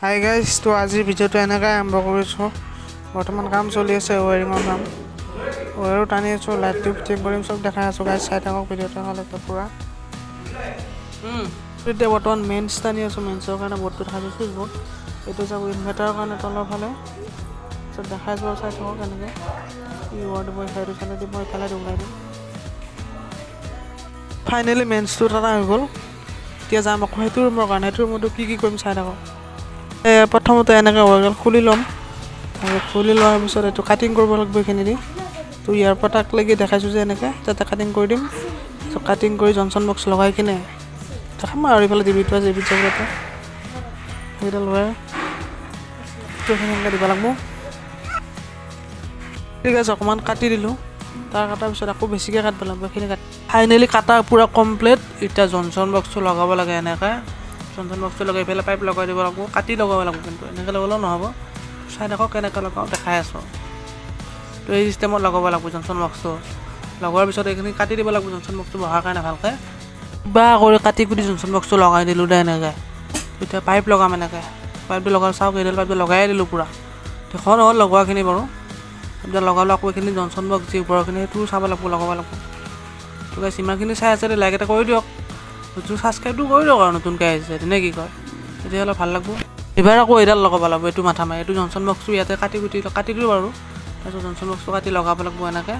Hi guys, তো আজিৰ ভিডিঅ'টো এনেকৈ আৰম্ভ কৰিছোঁ। বৰ্তমান কাম চলি আছে, ৱায়াৰিঙৰ কাম। ৱায়াৰো টানি আছোঁ, লাইট টিউব চেক কৰিম, চব দেখাই আছোঁ গাইজ। চাই থাকক ভিডিঅ'টো ভালকৈ পূৰা। এতিয়া বৰ্তমান মেইনছ টানি আছোঁ, মেইনছৰ কাৰণে বৰ্ডটো দেখাইছোঁ, চুইচ বৰ্ড। এইটো যাব ইনভাৰ্টাৰৰ কাৰণে তলৰ ফালে। চব দেখাইছোঁ আৰু চাই থাকক এনেকৈ। ৱায়াৰ দিব সেইটো চালে দিব, এইফালে ওলাই দিম। ফাইনেলি মেইনছটো টানা হৈ গ'ল। এতিয়া যাম আকৌ সেইটো ৰুমৰ কাৰণে। সেইটো ৰুমতো কি কৰিম চাই থাকক। প্ৰথমতে এনেকৈ ৱায়াৰডাল খুলি ল'ম। আৰু খুলি লোৱাৰ পিছত এইটো কাটিং কৰিব লাগিব এইখিনি দি। তো ইয়াৰ পৰা তাক লাগি দেখাইছোঁ যে এনেকৈ তাতে কাটিং কৰি দিম। চ' কাটিং কৰি জনচন বক্স লগাই কিনে দেখাম আৰু এইফালে ডিবিটো আছে, ডিবিত যাব তাতে সেইডাল ৱায়াৰ এনেকৈ দিব লাগিব। ঠিক আছে, অকণমান কাটি দিলোঁ। তাৰ কটাৰ পিছত আকৌ বেছিকৈ কাটিব লাগিব এইখিনি কাটি। ফাইনেলি কাটা পূৰা কমপ্লিট। এতিয়া জনচন বক্সটো লগাব লাগে এনেকৈ। জনচন বক্সটো লগাই পেলাই পাইপ লগাই দিব লাগিব, কাটি লগাব লাগিব, কিন্তু এনেকৈ লগালেও নহ'ব। চাই থাকক কেনেকৈ লগাওঁ, দেখাই আছোঁ। তো এই চিষ্টেমত লগাব লাগিব জনচন বক্সটো। লগোৱাৰ পিছত এইখিনি কাটি দিব লাগিব জনচন বক্সটো বহাৰ কাৰণে ভালকৈ। কিবা কৰি কাটি কুটি জনচন বক্সটো লগাই দিলোঁ দে এনেকৈ। এতিয়া পাইপ লগাম এনেকৈ। পাইপটো লগাই চাওক, এইডাল পাইপটো লগাই দিলোঁ পূৰা। দেখুৱাও নহ'ল লগোৱাখিনি বাৰু। এতিয়া লগালোঁ আকৌ এইখিনি জনচন বক্স যি ওপৰখিনি সেইটোও চাব লাগিব, লগাব লাগিব। তো গাইছ, ইমানখিনি চাই আছে, লাইক এটা কৰি দিয়ক। তোৰ ছাবস্ক্ৰাইবটো কৰি দিয়ক আৰু নতুনকৈ আহিছে তেনে কি কয়, তেতিয়াহ'লে ভাল লাগিব। এইবাৰ আকৌ এইডাল লগাব লাগিব, এইটো মাথা মাৰি। এইটো জনচন বক্সটো ইয়াতে কাটি দিওঁ বাৰু। তাৰপিছত জনচন বক্সটো কাটি লগাব লাগিব এনেকৈ।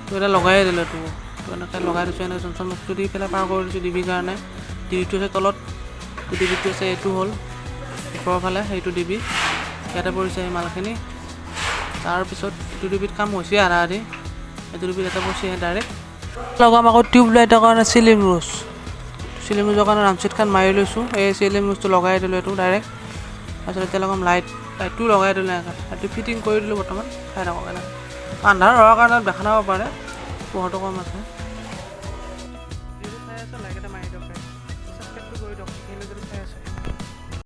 তো এটা লগাই দিলোঁ এইটো। তো এনেকৈ লগাই দিছোঁ, এনেকৈ জনচন বক্সটো দি পেলাই পাৰ কৰি দিছোঁ ডিবিৰ কাৰণে। ডিবিটো আছে তলত, ডিবিটো আছে এইটো হ'ল ওপৰৰ ফালে, সেইটো ডিবি ইয়াতে পৰিছে এই মালখিনি। তাৰপিছত এইটো ডিবিত কাম হৈছে আধা আধি, এইটো ডিবিত এটা পৰিছে ডাইৰেক্ট। লগাম আকৌ টিউব লাইটৰ কাৰণে চিলিং ৰোজ। চিলিং ৰোজৰ কাৰণে ৰামচিটখন মাৰি লৈছোঁ। এই চিলিং ৰোজটো লগাই দিলোঁ এইটো ডাইৰেক্ট। তাৰপিছত এতিয়া লগাম লাইটটো লগাই দিলোঁ এনেকৈ। লাইটটো ফিটিং কৰি দিলোঁ বৰ্তমান, চাই থাকক এনেকৈ। আন্ধাৰ হোৱাৰ কাৰণে দেখা নাপাব পাৰে, পোহৰটো কম আছে। চাই আছে, লাইট এটা মাৰি দিয়ক, ছাবস্ক্ৰাইবটো কৰি দিয়ক, সেইখিনি যদি চাই আছে।